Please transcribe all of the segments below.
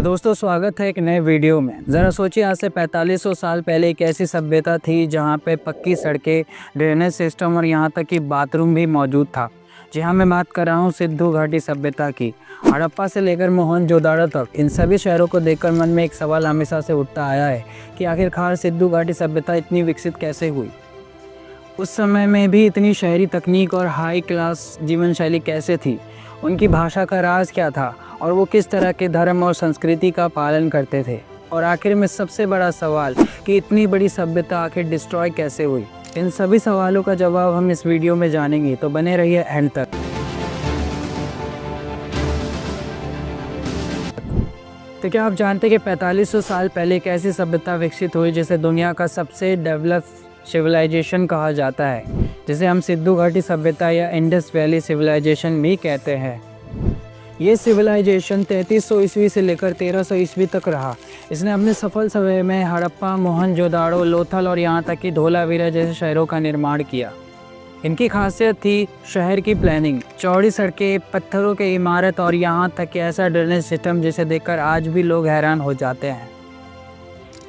तो दोस्तों स्वागत है एक नए वीडियो में। ज़रा सोचिए आज से 4500 साल पहले एक ऐसी सभ्यता थी जहाँ पे पक्की सड़कें, ड्रेनेज सिस्टम और यहाँ तक कि बाथरूम भी मौजूद था। जी हाँ, मैं बात कर रहा हूँ सिंधु घाटी सभ्यता की। हड़प्पा से लेकर मोहनजोदाड़ो तक इन सभी शहरों को देखकर मन में एक सवाल हमेशा से उठता आया है कि आखिरकार सिंधु घाटी सभ्यता इतनी विकसित कैसे हुई। उस समय में भी इतनी शहरी तकनीक और हाई क्लास जीवन शैली कैसे थी, उनकी भाषा का राज क्या था और वो किस तरह के धर्म और संस्कृति का पालन करते थे। और आखिर में सबसे बड़ा सवाल कि इतनी बड़ी सभ्यता आखिर डिस्ट्रॉय कैसे हुई। इन सभी सवालों का जवाब हम इस वीडियो में जानेंगे, तो बने रहिए एंड तक। तो क्या आप जानते हैं कि 4500 साल पहले एक ऐसी सभ्यता विकसित हुई जिसे दुनिया का सबसे डेवलप सिविलाइजेशन कहा जाता है, जिसे हम सिंधु घाटी सभ्यता या इंडस वैली सिविलाइजेशन भी कहते हैं। ये सिविलाइजेशन 3300 ईस्वी से लेकर 1300 ईस्वी तक रहा। इसने अपने सफल समय में हड़प्पा, मोहनजोदाड़ो, लोथल और यहाँ तक कि धोलावीरा जैसे शहरों का निर्माण किया। इनकी खासियत थी शहर की प्लानिंग, चौड़ी सड़कें, पत्थरों की इमारत और यहाँ तक कि ऐसा ड्रेनेज सिस्टम जिसे देखकर आज भी लोग हैरान हो जाते हैं।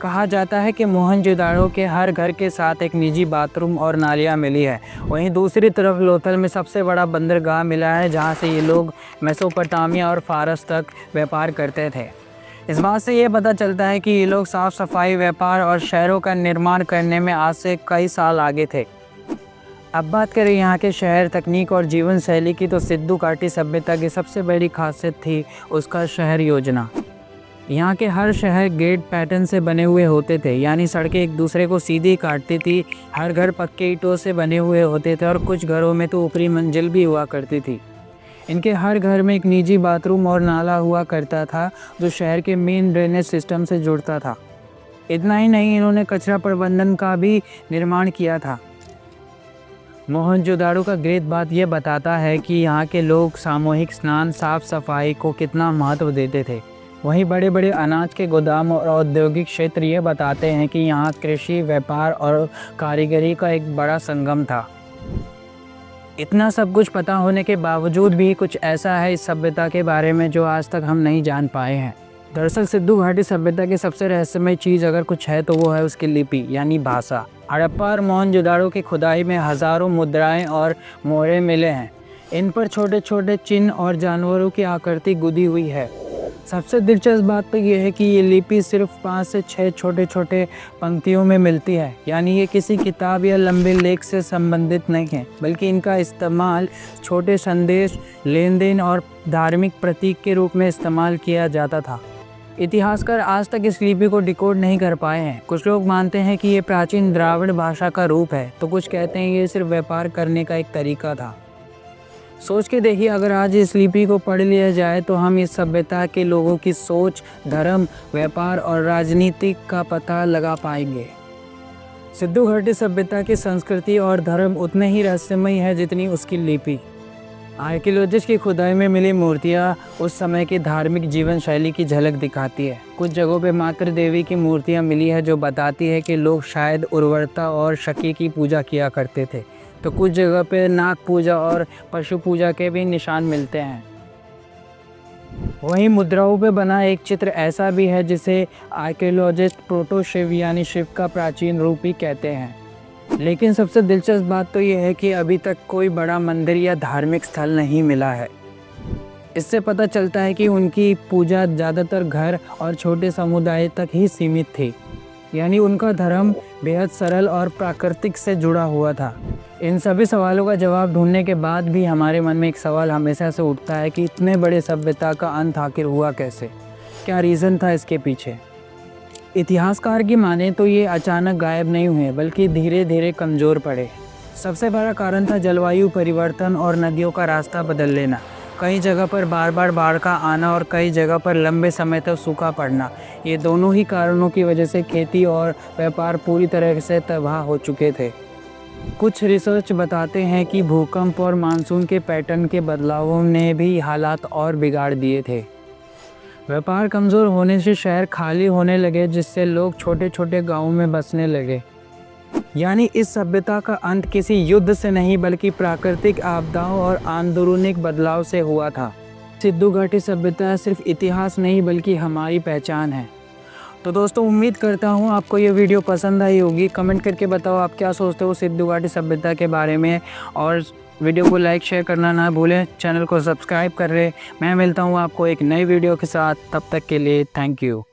कहा जाता है कि मोहनजोदाड़ो के हर घर के साथ एक निजी बाथरूम और नालियाँ मिली है। वहीं दूसरी तरफ लोथल में सबसे बड़ा बंदरगाह मिला है, जहाँ से ये लोग मेसोपोटामिया और फारस तक व्यापार करते थे। इस बात से ये पता चलता है कि ये लोग साफ़ सफाई, व्यापार और शहरों का निर्माण करने में आज से कई साल आगे थे। अब बात करें यहाँ के शहर, तकनीक और जीवन शैली की, तो सिंधु घाटी सभ्यता की सबसे बड़ी खासियत थी उसका शहर योजना। यहाँ के हर शहर गेट पैटर्न से बने हुए होते थे, यानी सड़कें एक दूसरे को सीधी काटती थी। हर घर पक्के ईंटों से बने हुए होते थे और कुछ घरों में तो ऊपरी मंजिल भी हुआ करती थी। इनके हर घर में एक निजी बाथरूम और नाला हुआ करता था जो शहर के मेन ड्रेनेज सिस्टम से जुड़ता था। इतना ही नहीं, इन्होंने कचरा प्रबंधन का भी निर्माण किया था। मोहनजोदाड़ो का ग्रेट बात यह बताता है कि यहाँ के लोग सामूहिक स्नान, साफ सफाई को कितना महत्व देते थे। वहीं बड़े बड़े अनाज के गोदाम और औद्योगिक क्षेत्र ये बताते हैं कि यहाँ कृषि, व्यापार और कारीगरी का एक बड़ा संगम था। इतना सब कुछ पता होने के बावजूद भी कुछ ऐसा है इस सभ्यता के बारे में जो आज तक हम नहीं जान पाए हैं। दरअसल सिंधु घाटी सभ्यता की सबसे रहस्यमय चीज़ अगर कुछ है तो वो है उसकी लिपि यानी भाषा। हड़प्पा और मोहनजोदाड़ो की खुदाई में हज़ारों मुद्राएं और मोहरें मिले हैं। इन पर छोटे छोटे चिन्ह और जानवरों की आकृति गुदी हुई है। सबसे दिलचस्प बात तो ये है कि ये लिपि सिर्फ 5 से 6 छोटे छोटे पंक्तियों में मिलती है, यानी ये किसी किताब या लंबे लेख से संबंधित नहीं है, बल्कि इनका इस्तेमाल छोटे संदेश, लेन देन और धार्मिक प्रतीक के रूप में इस्तेमाल किया जाता था। इतिहासकार आज तक इस लिपि को डिकोड नहीं कर पाए हैं। कुछ लोग मानते हैं कि ये प्राचीन द्राविड़ भाषा का रूप है, तो कुछ कहते हैं ये सिर्फ व्यापार करने का एक तरीका था। सोच के देखिए, अगर आज इस लिपि को पढ़ लिया जाए तो हम इस सभ्यता के लोगों की सोच, धर्म, व्यापार और राजनीति का पता लगा पाएंगे। सिंधु घाटी सभ्यता की संस्कृति और धर्म उतने ही रहस्यमय है जितनी उसकी लिपि। आर्कियोलॉजिस्ट की खुदाई में मिली मूर्तियाँ उस समय की धार्मिक जीवन शैली की झलक दिखाती है। कुछ जगहों पे मातृ देवी की मूर्तियाँ मिली है जो बताती है कि लोग शायद उर्वरता और शक्ति की पूजा किया करते थे। तो कुछ जगह पे नाग पूजा और पशु पूजा के भी निशान मिलते हैं। वहीं मुद्राओं पे बना एक चित्र ऐसा भी है जिसे आर्कियोलॉजिस्ट प्रोटो शिव यानी शिव का प्राचीन रूप ही कहते हैं। लेकिन सबसे दिलचस्प बात तो ये है कि अभी तक कोई बड़ा मंदिर या धार्मिक स्थल नहीं मिला है। इससे पता चलता है कि उनकी पूजा ज़्यादातर घर और छोटे समुदाय तक ही सीमित थी, यानी उनका धर्म बेहद सरल और प्राकृतिक से जुड़ा हुआ था। इन सभी सवालों का जवाब ढूंढने के बाद भी हमारे मन में एक सवाल हमेशा से उठता है कि इतने बड़े सभ्यता का अंत आखिर हुआ कैसे, क्या रीज़न था इसके पीछे। इतिहासकार की माने तो ये अचानक गायब नहीं हुए, बल्कि धीरे धीरे कमज़ोर पड़े। सबसे बड़ा कारण था जलवायु परिवर्तन और नदियों का रास्ता बदल लेना। कई जगह पर बार बार बाढ़ का आना और कई जगह पर लंबे समय तक सूखा पड़ना। ये दोनों ही कारणों की वजह से खेती और व्यापार पूरी तरह से तबाह हो चुके थे। कुछ रिसर्च बताते हैं कि भूकंप और मानसून के पैटर्न के बदलावों ने भी हालात और बिगाड़ दिए थे। व्यापार कमज़ोर होने से शहर खाली होने लगे, जिससे लोग छोटे छोटे गाँवों में बसने लगे। यानी इस सभ्यता का अंत किसी युद्ध से नहीं बल्कि प्राकृतिक आपदाओं और आंदोलनिक बदलाव से हुआ था। सिद्धू घाटी सभ्यता सिर्फ इतिहास नहीं बल्कि हमारी पहचान है। तो दोस्तों उम्मीद करता हूँ आपको ये वीडियो पसंद आई होगी। कमेंट करके बताओ आप क्या सोचते हो सिद्धू घाटी सभ्यता के बारे में, और वीडियो को लाइक शेयर करना ना भूलें, चैनल को सब्सक्राइब कर रहे। मैं मिलता हूँ आपको एक नई वीडियो के साथ, तब तक के लिए थैंक यू।